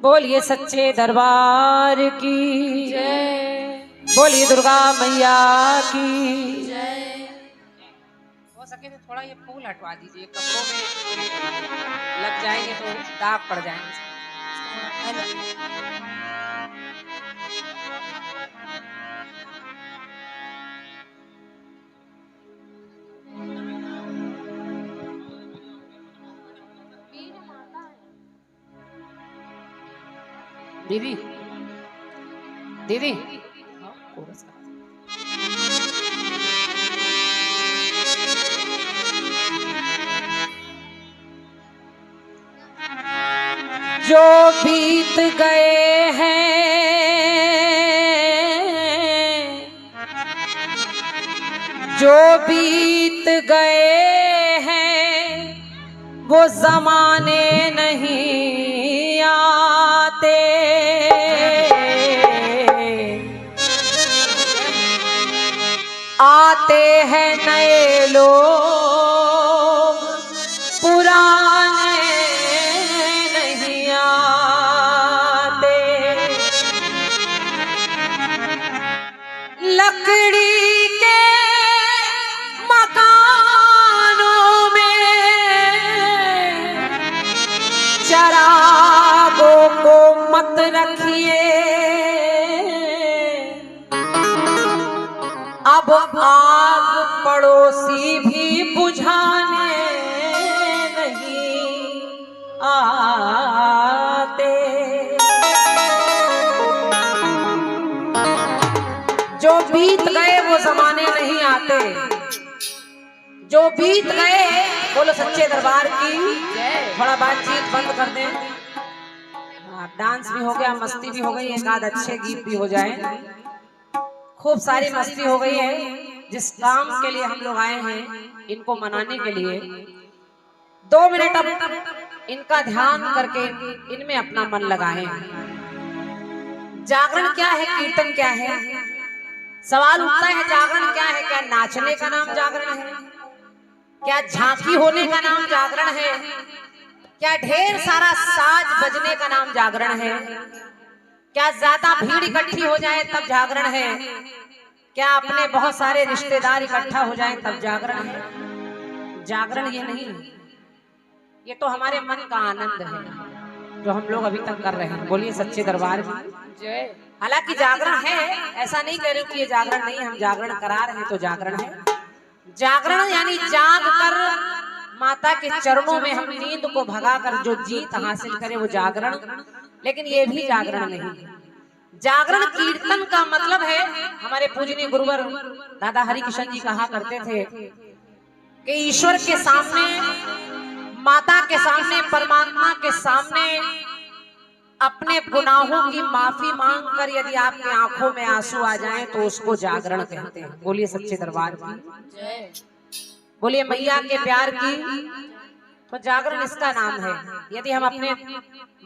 बोलिए सच्चे दरबार की जय। बोलिए दुर्गा मैया की जय। हो सके तो थोड़ा ये फूल हटवा दीजिए, कपड़ों में लग जाएंगे तो दाग पड़ जाएंगे। दीदी दीदी जो बीत गए हैं, जो बीत गए हैं वो जमाने नहीं आते। आते हैं नए लोग, पुराने नहीं आते। लकड़ी के मकानों में चरागों को मत रखिए, अब आग पड़ोसी भी बुझाने नहीं आते। जो बीत गए वो जमाने नहीं आते, जो बीत गए। बोलो सच्चे दरबार की थोड़ा बातचीत बंद कर दें। डांस भी हो गया, मस्ती भी हो गई, एक आध अच्छे गीत भी हो जाए। खूब सारी मस्ती हो गई है। जिस काम के लिए हम लोग आए हैं इनको मनाने के लिए 2 मिनट अब इनका ध्यान करके इनमें अपना मन लगाएं। जागरण क्या है, कीर्तन क्या है? सवाल उठता है जागरण क्या है? क्या नाचने का नाम जागरण है? क्या झांकी होने का नाम जागरण है? क्या ढेर सारा साज बजने का नाम जागरण है? क्या ज्यादा भीड़ इकट्ठी हो जाए तब जागरण है? क्या अपने बहुत सारे रिश्तेदार इकट्ठा हो जाएं तब जागरण है? जागरण ये नहीं, ये तो हमारे मन का आनंद है जो हम लोग अभी तक कर रहे हैं। बोलिए सच्चे दरबार की जय। हालांकि जागरण है, ऐसा नहीं कह रहे कि ये जागरण नहीं, हम जागरण करा रहे हैं तो जागरण है। जागरण यानी जाग कर माता के चरणों में हम नींद को भगाकर जो जीत हासिल करे वो जागरण। लेकिन ये भी जागरण नहीं। जागरण कीर्तन का मतलब है। हमारे पूजनीय गुरुवर दादा हरि किशन जी कहा करते थे कि ईश्वर के सामने, माता के सामने, परमात्मा के सामने अपने गुनाहों की माफी मांगकर यदि आपकी आंखों में आंसू आ जाएं तो उसको जागरण कहते हैं। बोलिए सच्चे दरबार की, बोलिए मैया के प्यार की। तो जागरण इसका नाम है। यदि हम अपने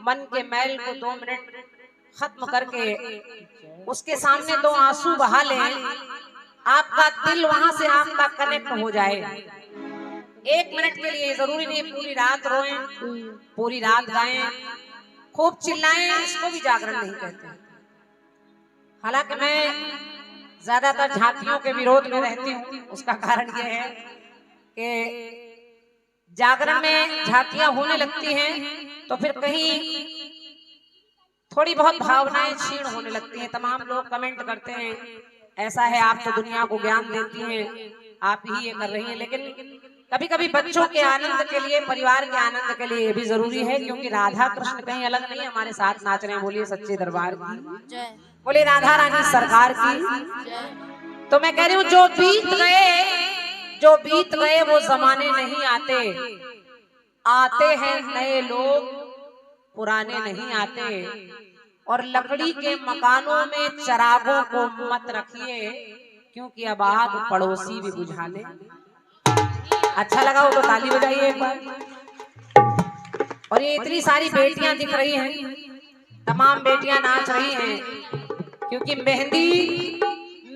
मन के मैल को 2 मिनट खत्म करके उसके सामने 2 आंसू बहा लें, आपका दिल वहां से आपका कनेक्ट हो जाए। 1 मिनट के लिए, जरूरी नहीं पूरी रात रोएं, पूरी रात गाएं, खूब चिल्लाएं, इसको भी जागरण नहीं कहते। हालांकि मैं ज्यादातर झांकियों के विरोध में रहती हूँ। उसका कारण यह है कि जागरण में झांकियां होने लगती हैं तो फिर कहीं थोड़ी बहुत भावनाएं क्षीण होने लगती हैं। तमाम लोग कमेंट करते हैं ऐसा है, आप तो दुनिया को ज्ञान देती हैं, आप ही ये कर रही हैं। लेकिन कभी कभी बच्चों के आनंद के लिए, परिवार के आनंद के लिए ये भी जरूरी है, क्योंकि राधा कृष्ण कहीं अलग नहीं हमारे साथ नाच रहे हैं। बोलिए सच्चे दरबार की, बोलिए राधा रानी सरकार की। तो मैं कह रही हूँ जो बीत गए, जो बीत गए वो जमाने नहीं आते। आते हैं नए लोग, पुराने नहीं आते। और लकड़ी के मकानों में चरागों को मत रखिए, क्योंकि अब आग पड़ोसी भी बुझा ले। अच्छा लगा हो तो ताली बजाइए एक बार। और ये इतनी सारी बेटियां दिख रही हैं, तमाम बेटियां नाच रही हैं, क्योंकि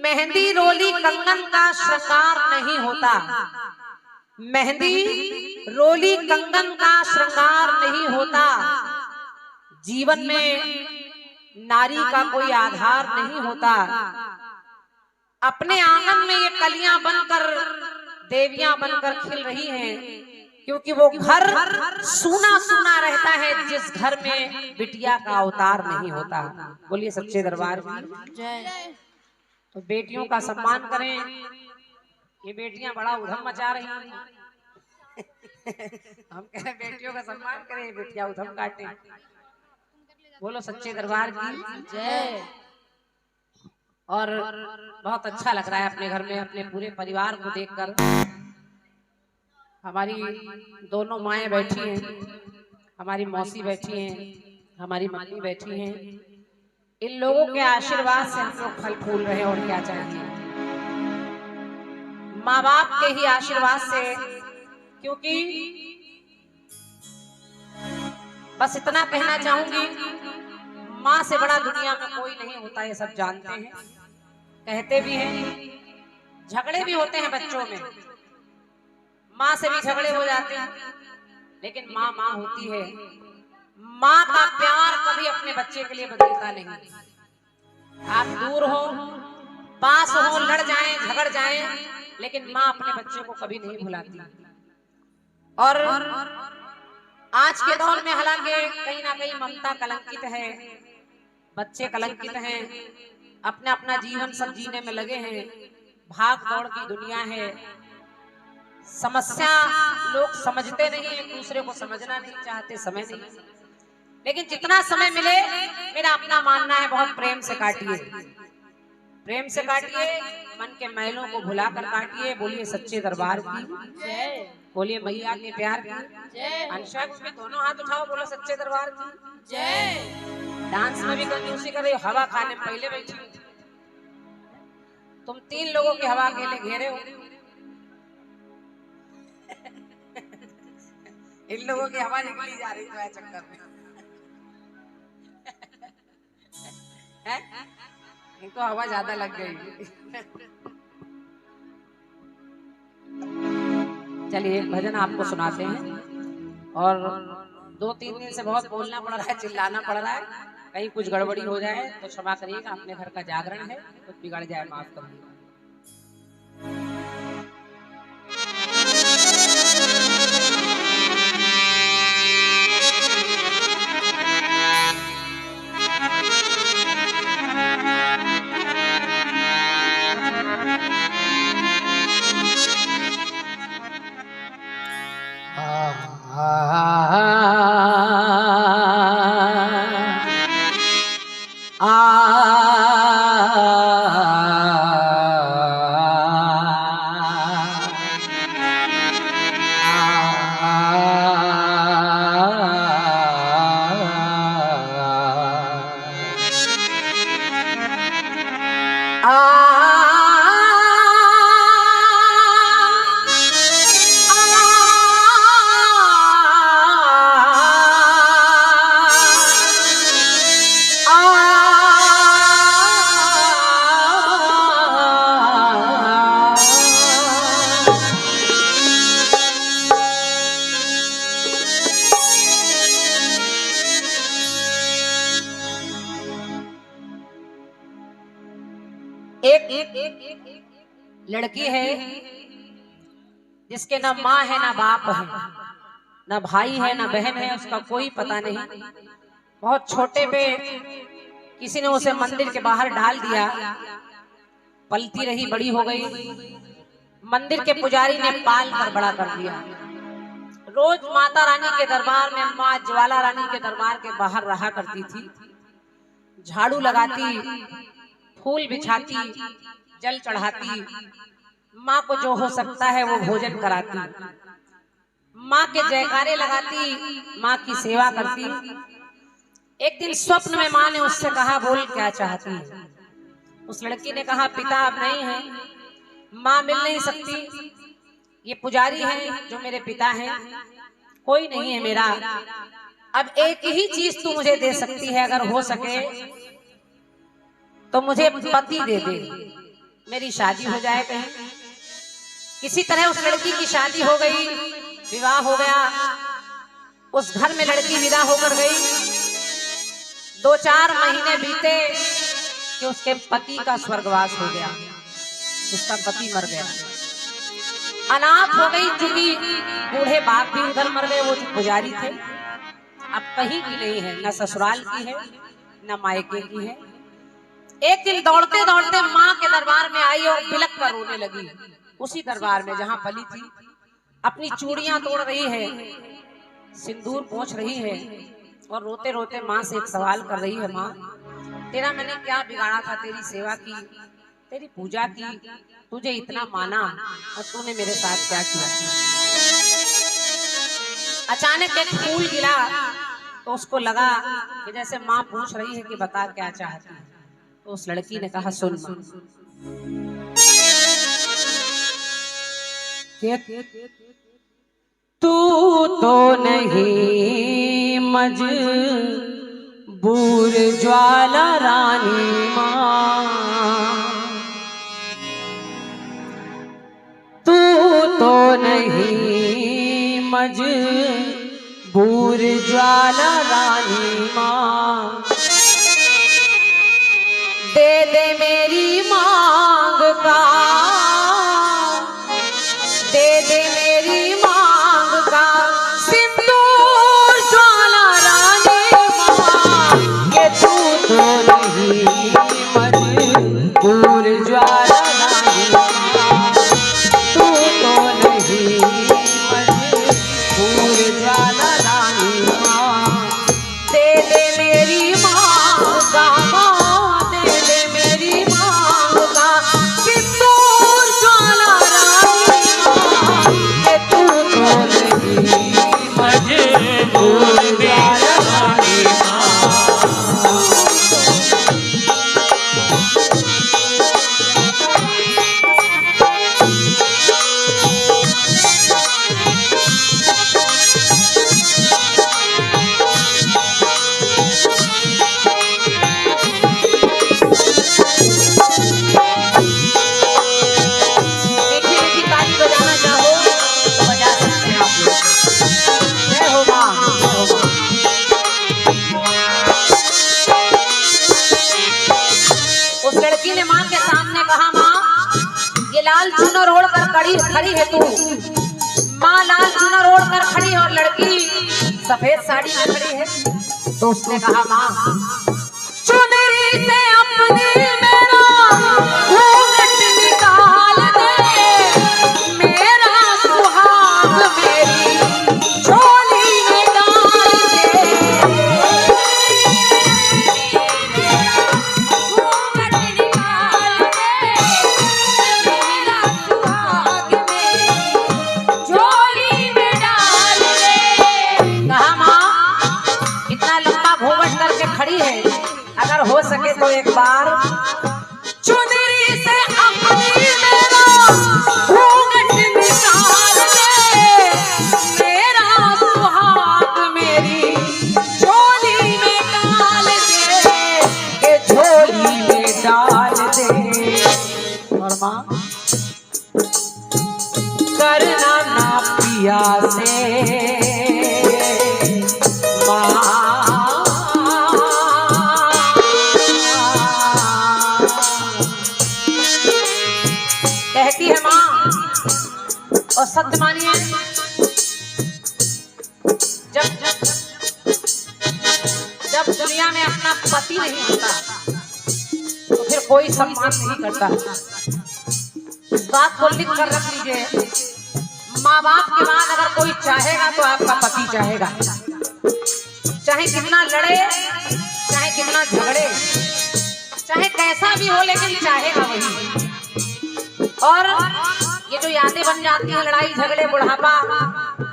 मेहंदी रोली कंगन का श्रृंगार नहीं होता। मेहंदी रोली कंगन का श्रृंगार नहीं होता। जीवन में नारी का कोई आधार नहीं होता। अपने आंगन में ये कलियां बनकर, देवियां बनकर खिल रही हैं, क्योंकि वो घर सूना सूना रहता है जिस घर में बिटिया का अवतार नहीं होता। बोलिए सच्चे दरबार की जय। तो बेटियों का सम्मान करें। ये बेटियां बड़ा उधम मचा रही हैं। हम कह रहे बेटियों का सम्मान करें, बेटियां उधम काटे। बोलो सच्चे दरबार की जय। और बहुत अच्छा लग रहा है अपने घर में अपने पूरे परिवार को देखकर। हमारी दोनों माएँ बैठी हैं, हमारी मौसी बैठी हैं, हमारी मम्मी बैठी हैं। इन लोगों के आशीर्वाद से हम लोग फल फूल रहे हैं, और क्या चाहिए। माँ बाप के ही आशीर्वाद से, क्योंकि बस इतना कहना चाहूंगी, माँ से बड़ा दुनिया में कोई नहीं होता, ये सब जानते हैं, कहते भी हैं। झगड़े भी होते हैं बच्चों में, माँ से भी झगड़े हो जाते हैं, लेकिन माँ माँ होती है। माँ का प्यार कभी अपने बच्चे के लिए बदलता नहीं। आप दूर हो, पास हो, लड़ जाएं, झगड़ जाएं, लेकिन माँ अपने बच्चे को कभी नहीं भुलाती। और आज के दौर में हालांकि कहीं ना कहीं ममता कलंकित है, बच्चे कलंकित हैं, अपना अपना जीवन सब जीने में लगे हैं, भाग दौड़ की दुनिया है। समस्या लोग समझते नहीं, एक दूसरे को समझना नहीं चाहते, समय नहीं। लेकिन जितना समय मिले, मेरा अपना मानना है, बहुत प्रेम से काटिए, प्रेम से काटिए, मन के मैलों को भुलाकर काटिए। बोलिए सच्चे दरबार की जय। बोलिए मैया के प्यार की जय। अंशा में दोनों हाथ उठाओ, बोलो सच्चे दरबार की जय। डांस में भी कंजूसी कर रही हो, हवा खाने में पहले बैठी। तुम 3 लोगों की हवा के लिए घेरे हो। इन लोगों की हवा निकली जा रही है चक्कर में। इनको हवा ज्यादा लग गई। चलिए एक भजन आपको सुनाते हैं। और 2-3 दिन से बहुत बोलना पड़ रहा है, चिल्लाना पड़ रहा है, कहीं कुछ गड़बड़ी हो जाए तो क्षमा करिएगा। अपने घर का जागरण है, कुछ बिगड़ जाए माफ करिएगा। एक लड़की है जिसके ना माँ है ना बाप है, ना भाई है ना बहन है, उसका कोई पता नहीं। बहुत छोटे पे किसी ने उसे मंदिर के बाहर डाल दिया, पलती रही, बड़ी हो गई। मंदिर के पुजारी ने पाल कर बड़ा कर दिया। रोज माता रानी के दरबार में, माँ ज्वाला रानी के दरबार के बाहर रहा करती थी। झाड़ू लगाती, फूल बिछाती, जल चढ़ाती, माँ को जो हो सकता है वो भोजन कराती, माँ के जयकारे लगाती, माँ की सेवा करती। एक दिन स्वप्न में माँ ने उससे कहा, बोल क्या चाहती है। उस लड़की ने कहा, पिता अब नहीं है, माँ मिल नहीं सकती, ये पुजारी है जो मेरे पिता हैं, कोई नहीं है मेरा। अब एक ही चीज तू मुझे दे सकती है, अगर हो सके तो मुझे पति दे दे, मेरी शादी हो जाए कहीं। किसी तरह उस लड़की की शादी हो गई, विवाह हो गया। उस घर में लड़की विदा होकर गई। 2-4 महीने बीते कि उसके पति का स्वर्गवास हो गया, उसका पति मर गया, अनाथ हो गई। चूंकि बूढ़े बाप भी उधर मर गए, वो जो पुजारी थे, अब कहीं की नहीं है, न ससुराल की है न मायके की है। एक दिन दौड़ते दौड़ते माँ के दरबार में आई और बिलक कर रोने लगी, उसी दरबार में जहां पली थी। अपनी चूड़ियां तोड़ रही है, सिंदूर पोंछ रही है और रोते रोते माँ से एक सवाल कर रही है, माँ तेरा मैंने क्या बिगाड़ा था, तेरी सेवा की, तेरी पूजा की, तुझे इतना माना और तूने मेरे साथ क्या किया। अचानक एक फूल गिरा तो उसको लगा कि जैसे माँ पूछ रही है कि बता क्या चाहती है। तो उस लड़की ने कहा, सुन तू तो नहीं मजबूर ज्वाला रानी माँ, तू तो नहीं मजबूर ज्वाला रानी माँ, दे दे मेरी मांग का, दे दे मेरी मांग का सिंदूर ज्वाला रानी माँ, के तू तो नहीं मजबूर ज्वाला रानी माँ, तू तो नहीं मजबूर ज्वाला रानी माँ, दे दे मेरी मांग का, लाल चुनर ओढ़ कर खड़ी है तू, माँ लाल चुनर ओढ़ कर खड़ी है और लड़की सफेद साड़ी में खड़ी है। तो उसने कहा, माँ चुनरी से अपनी मेरा घूंघट निकाल दे, मेरा सुहाग मेरी झोली में डाल दे, घूंघट निकाल दे, खड़ी है। अगर हो सके तो एक बार चुनरी से अपनी मेरा घूंघट निकाल दे, मेरा सुहाग मेरी झोली में डाल दे, के झोली में डाल दे। और माँ करना ना पिया से कहती है माँ, और सत्य मानिए, जब दुनिया में अपना पति नहीं होता तो फिर कोई सम्मान नहीं करता। इस बात को लिख कर रख लीजिए, माँ बाप के बाद अगर कोई चाहेगा तो आपका पति चाहेगा, चाहे कितना लड़े, चाहे कितना झगड़े, चाहे कैसा भी हो, लेकिन चाहेगा वही। और ये जो यादें बन जाती हैं, लड़ाई झगड़े बुढ़ापा,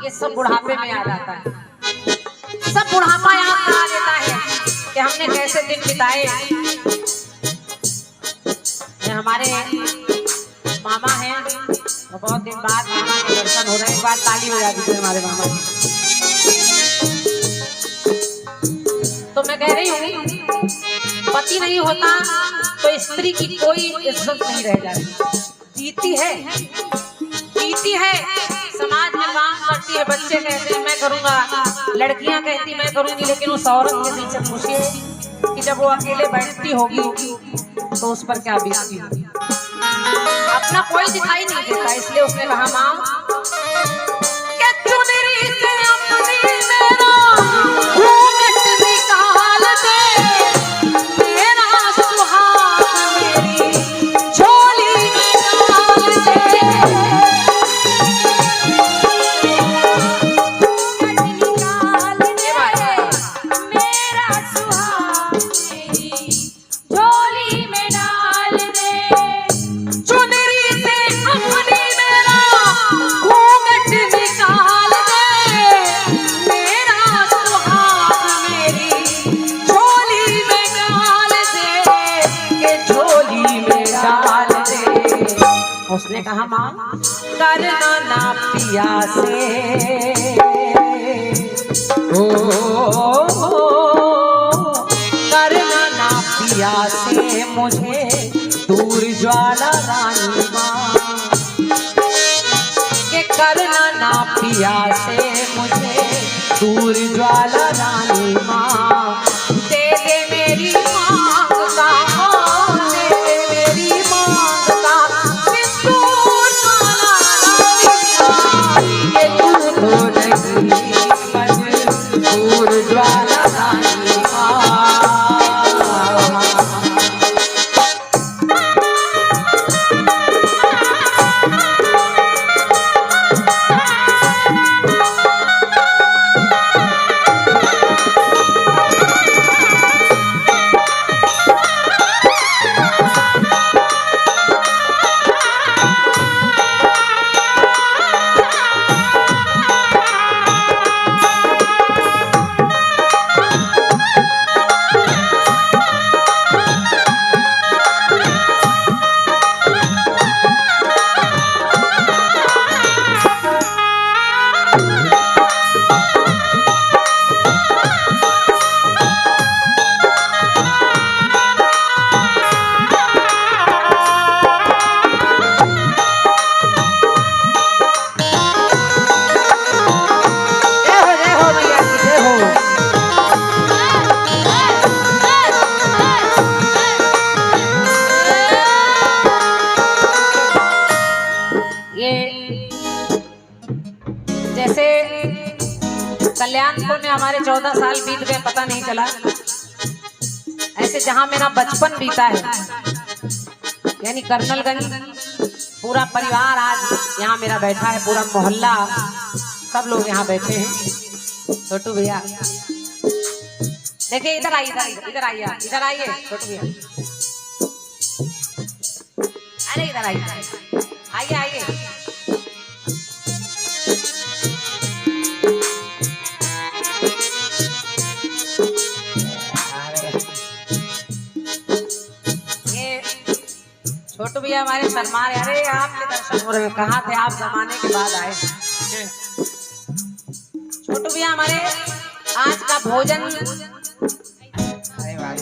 ये सब बुढ़ापे में आ जाता है। सब बुढ़ापा याद करा देता है कि हमने कैसे दिन बिताए। हमारे मामा हैं, तो बहुत दिन बाद मामा के दर्शन हो रहे हैं। एक बार ताली बजा दीजिए हमारे मामा की। तो मैं कह रही हूँ, पति नहीं होता तो स्त्री की कोई इज्जत नहीं रह जाती। जीती है, समाज में काम करती है, बच्चे कहते हैं मैं करूंगा, लड़कियां कहती मैं करूंगी, लेकिन उस औरत के दिल से पूछिए कि जब वो अकेले बैठती होगी तो उस पर क्या बीतती होगी। अपना कोई दिखाई नहीं देता, इसलिए उसने कहा माँ क्या चुनरी से अपनी मेरा घूंघट निकाल दे, मेरा सुहाग मेरी झोली में डाल दे। उसने कहा माँ करना ना पिया से करना ना पिया से मुझे दूर ज्वाला रानी माँ, के करना ना पिया से मुझे दूर ज्वाला रानी माँ। दे दे मेरी मांग का, दे दे मेरी मांग का सिंदूर काला रानी माँ, ये तू तो नहीं मजबूर ज्वाला रानी माँ। जैसे कल्याणपुर में हमारे 14 साल बीत गए, पता नहीं चला, ऐसे जहां मेरा बचपन बीता है यानी कर्नलगंज, पूरा परिवार आज यहाँ मेरा बैठा है, पूरा मोहल्ला, सब लोग यहाँ बैठे हैं। छोटू भैया देखिए, इधर आइए, इधर आइए, इधर आइए छोटू भैया, अरे इधर आइए, आइए आइए। छोटू भैया हमारे शर्मा रहे, अरे आपके दर्शन हो रहे हैं, कहाँ थे आप, जमाने के बाद आए। छोटू भैया हमारे आज का भोजन, अरे वाह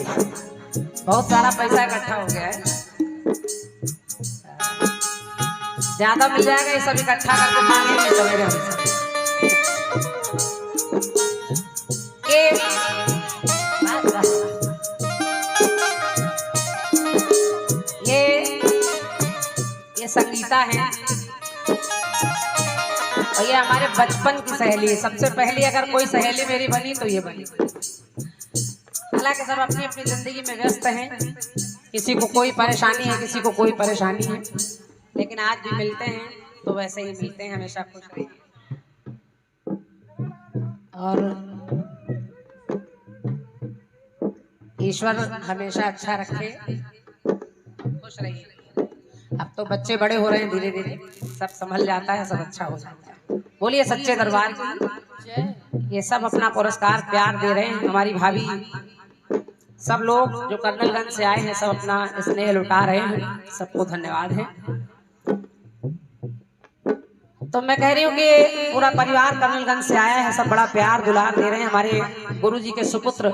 बहुत सारा पैसा इकट्ठा हो गया है, ज्यादा मिल जाएगा, ये सब इकट्ठा करके मांगेंगे सवेरे हमसे। ये संगीता है और ये हमारे बचपन की सहेली है। सबसे पहली अगर कोई सहेली मेरी बनी तो ये बनी। हालांकि सब अपनी अपनी जिंदगी में व्यस्त हैं, किसी को कोई परेशानी है, किसी को koई परेशानी है, लेकिन आज भी मिलते हैं तो वैसे ही मिलते हैं, हमेशा खुश रहिए और ईश्वर हमेशा अच्छा रखे, खुश रहिए। अब तो बच्चे बड़े हो रहे हैं, धीरे धीरे सब संभल जाता है, सब अच्छा हो जाता है। बोलिए सच्चे दरबार की। ये सब अपना पुरस्कार प्यार दे रहे हैं, हमारी भाभी, सब लोग जो कर्नलगंज से आए हैं सब अपना स्नेह लुटा रहे हैं, सबको धन्यवाद है। तो मैं कह रही हूँ कि पूरा परिवार कर्नलगंज से आया है, सब बड़ा प्यार दुलार दे रहे हैं। हमारे गुरुजी के सुपुत्र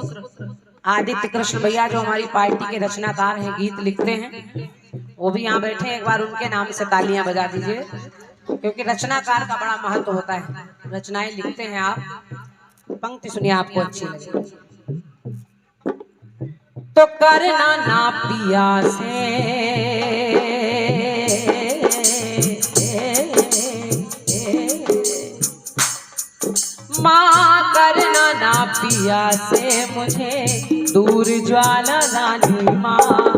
आदित्य कृष्ण भैया जो हमारी पार्टी के रचनाकार हैं, गीत लिखते हैं, वो भी यहाँ बैठे हैं। एक बार उनके नाम से तालियां बजा दीजिए, क्योंकि रचनाकार का बड़ा महत्व होता है। रचनाएं लिखते हैं आप, पंक्ति सुनिए आपको अच्छी लगे। तो करना ना पिया से, माँ करना ना पिया से मुझे दूर ज्वाला रानी माँ,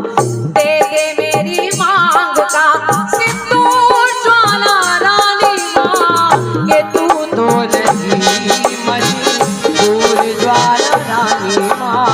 दे दे मेरी मांग का सिंदूर ज्वाला रानी माँ, के तू तो नहीं मजबूर ज्वाला रानी माँ।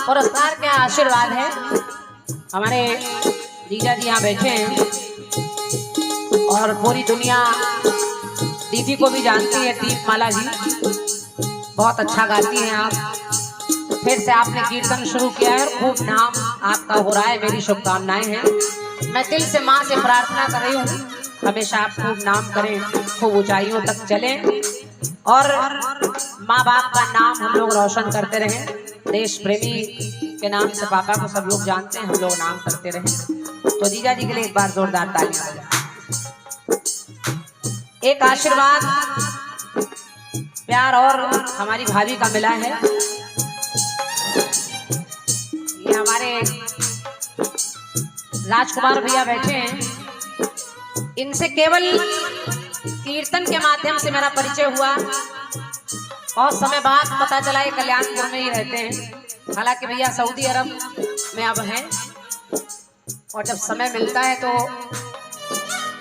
पुरस्कार के आशीर्वाद है। हमारे जीजा जी यहाँ बैठे हैं और पूरी दुनिया दीदी को भी जानती है, दीपमाला जी बहुत अच्छा गाती हैं आप। फिर से आपने कीर्तन शुरू किया है और खूब नाम आपका हो रहा है, मेरी शुभकामनाएं हैं। मैं दिल से माँ से प्रार्थना कर रही हूँ हमेशा आप खूब नाम करें, खूब ऊंचाइयों तक चलें और माँ बाप का नाम हम लोग रोशन करते रहें। देश प्रेमी के नाम से पापा को सब लोग जानते हैं, हम लोग नाम करते रहें। तो जीजा जी के लिए एक बार जोरदार तालियां बजाएं। एक आशीर्वाद प्यार और हमारी भाभी का मिला है। ये हमारे राजकुमार भैया बैठे हैं, इनसे केवल कीर्तन के माध्यम से मेरा परिचय हुआ और समय बाद पता चला ये कल्याणपुर में ही रहते हैं। हालांकि भैया सऊदी अरब में अब हैं और जब समय मिलता है तो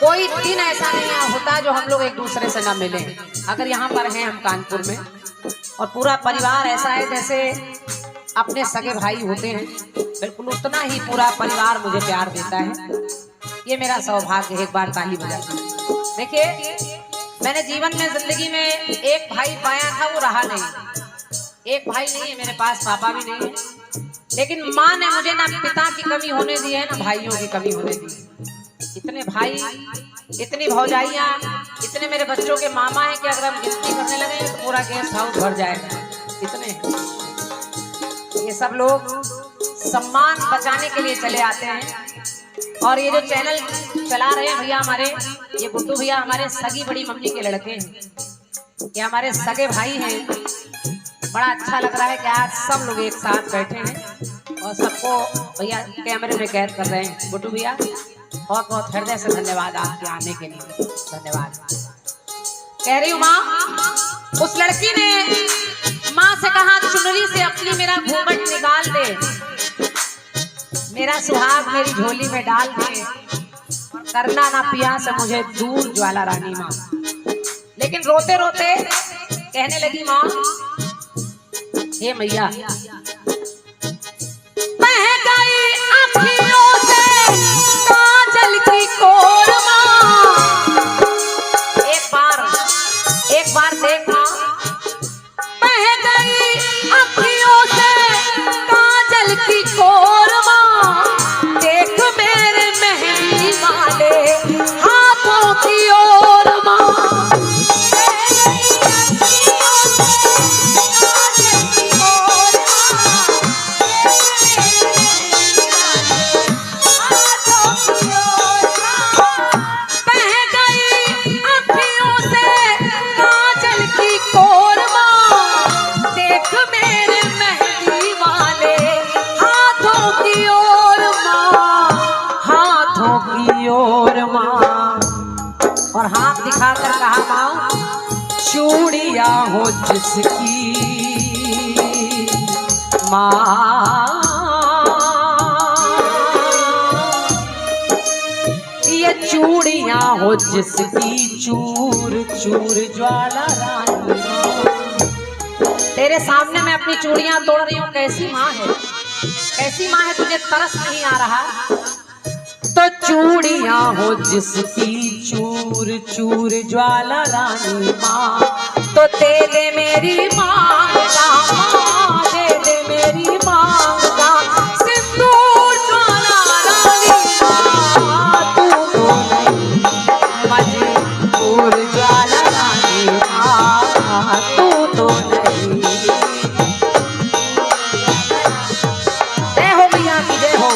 कोई दिन ऐसा नहीं होता जो हम लोग एक दूसरे से ना मिलें। अगर यहाँ पर हैं हम कानपुर में और पूरा परिवार ऐसा है जैसे अपने सगे भाई होते हैं, बिल्कुल उतना ही पूरा परिवार मुझे प्यार देता है। ये मेरा सौभाग्य है। एक बार ताली बजा देखिए, मैंने जीवन में जिंदगी में एक भाई पाया था, वो रहा नहीं। एक भाई नहीं है मेरे पास, पापा भी नहीं है, लेकिन माँ ने मुझे ना पिता की कमी होने दी है ना भाइयों की कमी होने दी। इतने भाई, इतनी भौजाइयाँ, इतने मेरे बच्चों के मामा हैं कि अगर हम गिनती करने लगे तो पूरा गेस्ट हाउस भर जाएगा। इतने ये सब लोग सम्मान बचाने के लिए चले आते हैं। और ये जो चैनल चला रहे हैं भैया हमारे, ये गुड्डू भैया हमारे सगी बड़ी मम्मी के लड़के हैं, ये हमारे सगे भाई हैं। बड़ा अच्छा लग रहा है कि आज सब लोग एक साथ बैठे हैं और सबको भैया कैमरे में कैद कर रहे हैं। गुड्डू भैया बहुत बहुत हृदय से धन्यवाद आपके आने के लिए, धन्यवाद। कह रही हूँ माँ, उस लड़की ने माँ से कहा चुनरी से अपनी मेरा घूंघट निकाल दे, मेरा सुहाग मेरी झोली में डाल दे, करना ना पिया से मुझे दूर ज्वाला रानी माँ। लेकिन रोते रोते कहने लगी माँ, हे मैया बह गई आँखियों से काजल की कोर माँ। एक बार देख माँ, बह गई आँखियों से काजल की कोर माँ, देख मेरे मेहंदी वाले हाथों की ओर माँ। और हाथ दिखाकर कहा माँ, चूड़िया हो जिसकी माँ ये चूड़ियां हो जिसकी चूर चूर ज्वाला रानी तेरे सामने मैं अपनी चूड़ियां तोड़ रही हूँ। कैसी माँ है, कैसी माँ है, तुझे तरस नहीं आ रहा? तो चूड़ियां हो जिसकी चूर चूर ज्वाला रानी माँ, तो दे दे मेरी मांग का, माँ दे दे मेरी मांग का सिंदूर ज्वाला रानी माँ, तू तो नहीं मजबूर ज्वाला रानी माँ, तू तो नहीं। जय हो मैया की जय हो।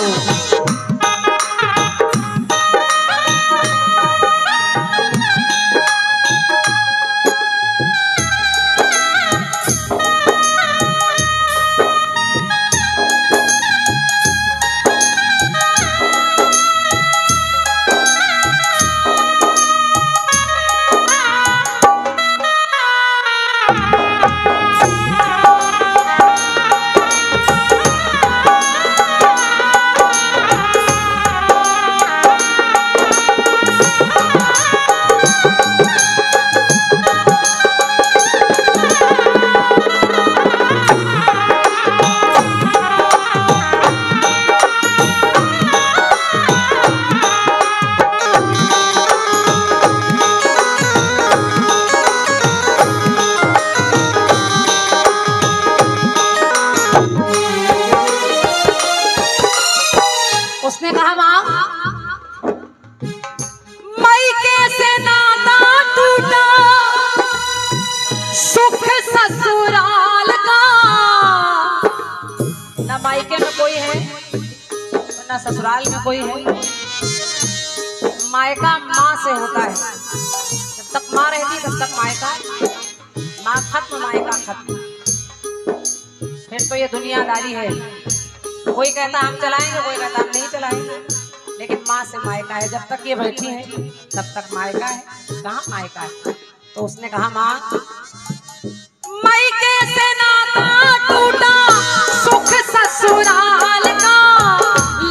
उसने कहा मां मायके से नाता टूटा सुख ससुराल का, ना मायके में कोई है ना ससुराल में कोई है। मायका माँ से होता है, जब तक माँ रहती तब तक मायका, माँ खत्म मायका खत्म, फिर तो ये दुनियादारी है। कोई कहता हम चलाएंगे, कोई कहता हम नहीं चलाएंगे, लेकिन माँ से मायका है। जब तक ये बैठी है तब तक मायका है, कहाँ मायका है। तो उसने कहा माँ मायके से नाता टूटा सुख ससुराल का,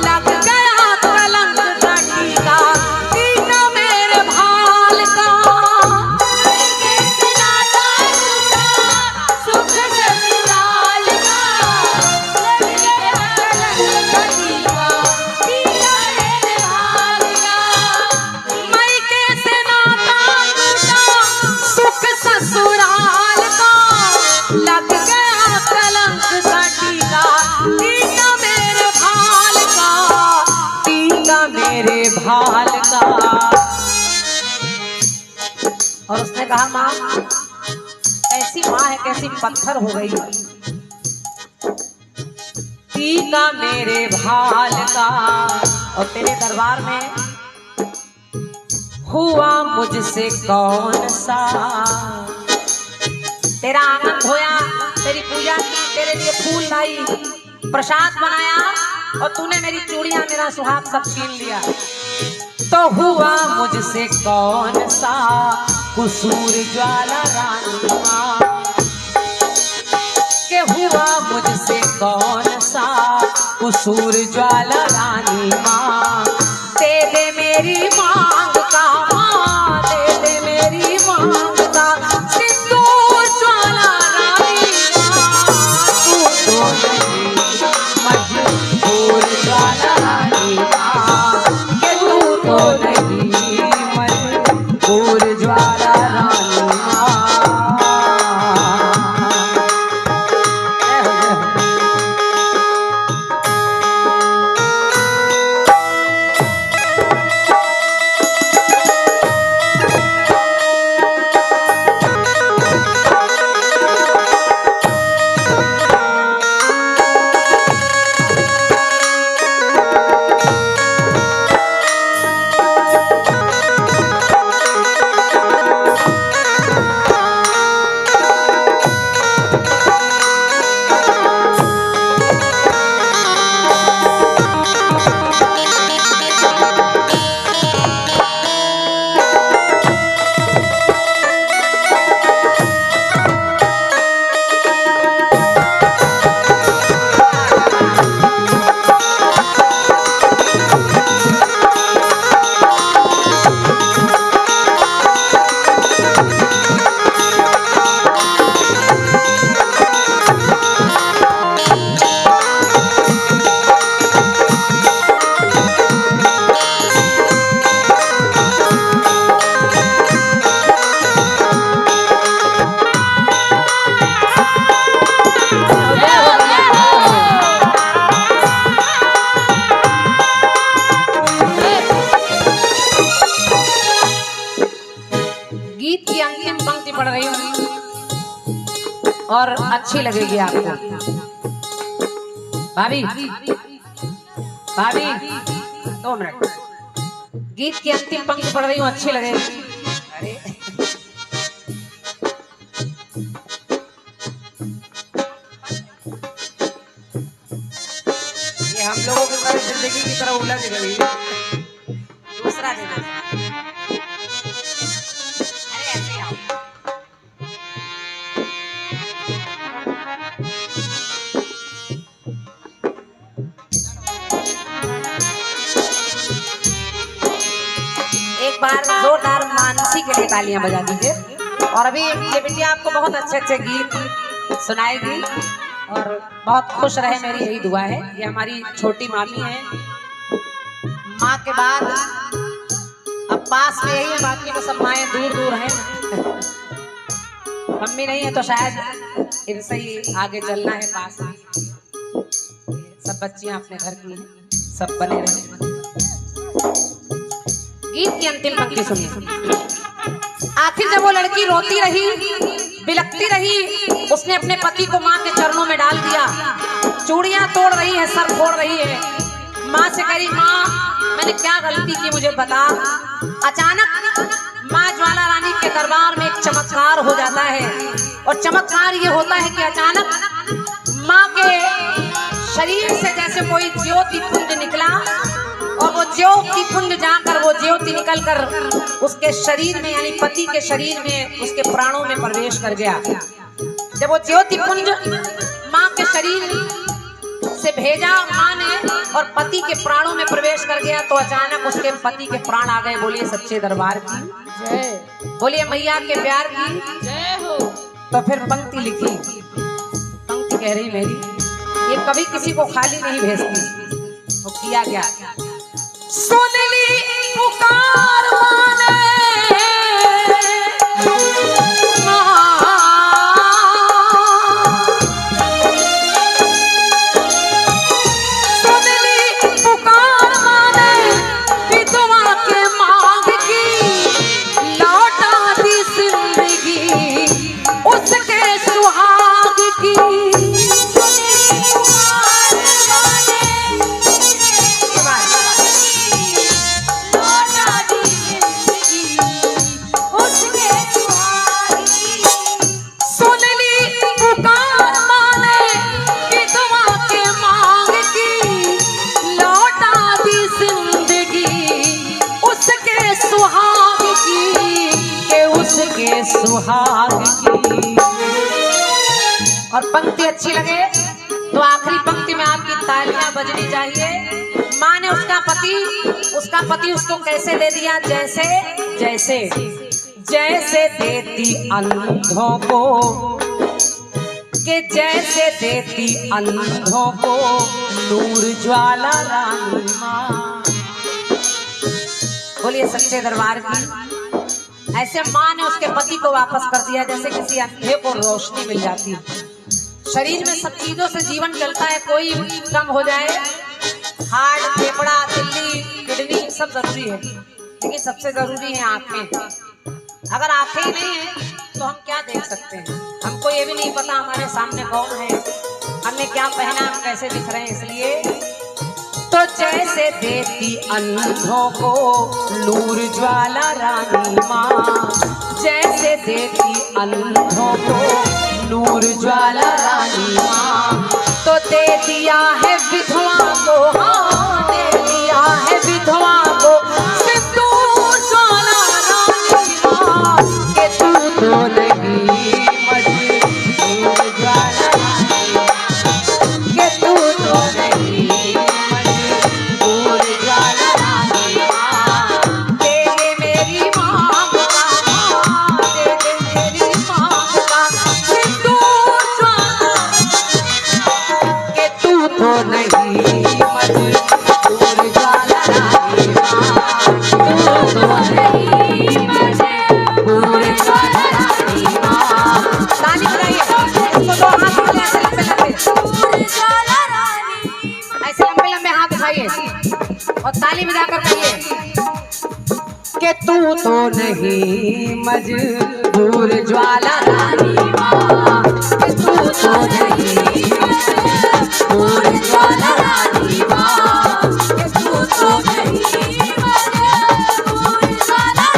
लग गया कलंक का टीका, टीका मेरे भाल का। मायके से नाता टूटा सुख ससुराल का, लग गया कलंक का टीका, टीका मेरे भाल का। मायके से नाता टूटा सुख ससुराल का, लग गया कलंक का टीका, टीका मेरे भाल का, टीका मेरे भाल का। और उसने कहा माँ ऐसी माँ है कैसी पत्थर हो गई, टीका मेरे भाल का। और तेरे दरबार में हुआ मुझसे कौन सा, तेरा आंगन धोया, तेरी पूजा की, तेरे लिए फूल लाई, प्रसाद बनाया, और तूने मेरी चूड़ियां मेरा सुहाग सब छीन लिया। तो हुआ मुझसे कौन सा कसूर ज्वाला रानी माँ, के हुआ मुझसे कौन सा कसूर ज्वाला रानी माँ, दे दे मेरी मांग का, माँ दे दे मेरी मांग का सिंदूर ज्वाला रानी माँ, तू तो नहीं मजबूर ज्वाला रानी माँ, के तू तो नहीं मजबूर ज्वाला रानी माँ। पढ़ रही हूँ और अच्छी लगेगी आपको। भाभी भाभी 2 मिनट, गीत की अंतिम पंक्ति पढ़ रही हूँ, अच्छी लगेगी। अरे ये हम लोगों की तरह जिंदगी की तरह उलझ गई, दूसरा देना। अरे ऐसे आओ। एक बार जोरदार मानसी के लिए तालियां बजा दीजिए। और अभी ये बिटिया आपको बहुत अच्छे अच्छे गीत सुनाएगी और बहुत खुश रहे, मेरी यही दुआ है। ये हमारी छोटी मामी है, माँ के बाद अब पास में यही है, बाकी तो सब माएँ दूर दूर हैं। मम्मी नहीं है तो शायद इनसे ही आगे चलना है पास में। सब बच्चियां अपने घर की हैं, सब बने रहे। गीत की अंतिम पंक्ति सुनिए। आखिर जब वो लड़की रोती रही, बिलखती रही, उसने अपने पति को माँ के चरणों में डाल दिया। चूड़ियां तोड़ रही है, सर फोड़ रही है। माँ से कही, माँ मैंने क्या गलती की मुझे बता। अचानक माँ ज्वाला रानी के दरबार में एक चमत्कार हो जाता है। और चमत्कार ये होता है कि अचानक माँ के शरीर से जैसे कोई ज्योति पुंज निकला और वो ज्योति पुंज जाकर वो ज्योति निकलकर उसके शरीर में यानी पति के शरीर में उसके प्राणों में प्रवेश कर गया। जब वो ज्योति पुंज माँ के शरीर से भेजा माँ ने और पति के प्राणों में प्रवेश कर गया तो अचानक उसके पति के प्राण आ गए। बोलिए सच्चे दरबार की जय, बोलिए मैया के प्यार की जय हो। तो फिर पंक्ति लिखी, पंक्ति कह रही मेरी, ये कभी किसी को खाली नहीं भेजती। वो किया क्या, सुन ली पुकार माने सुहाग की। और पंक्ति अच्छी लगे तो आखिरी पंक्ति में आपकी तालियां बजनी चाहिए। माँ ने उसका पति उसको कैसे दे दिया, जैसे जैसे जैसे देती अंधों को, कि जैसे देती अंधों को नूर ज्वाला रानी माँ। बोलिए सच्चे दरबार की। ऐसे माँ ने उसके पति को वापस कर दिया जैसे किसी अंधे को रोशनी मिल जाती है। शरीर में सब चीजों से जीवन चलता है, कोई कम हो जाए, हार्ट, फेफड़ा, दिल्ली, किडनी सब जरूरी है, लेकिन सबसे जरूरी है आंखें। अगर आंखें ही नहीं है तो हम क्या देख सकते हैं। हमको ये भी नहीं पता हमारे सामने कौन है, हमने क्या पहना, हम कैसे दिख रहे हैं। इसलिए तो जैसे देती अंधों को नूर ज्वाला रानी माँ, जैसे देती अंधों को नूर ज्वाला रानी माँ, तो दे दिया है विधवा को, हाँ दे दिया है विधवा को सिंदूर ज्वाला रानी माँ, के तू तो नहीं मजबूर ज्वाला रानी माँ, के तू तो नहीं और ताली बजाकर कहिए कि तू तो नहीं मजबूर दूर ज्वाला रानी माँ, कि तू तो नहीं दूर ज्वाला रानी माँ, कि तू तो नहीं दूर ज्वाला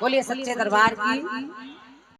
बोलिए सच्चे दरबार की।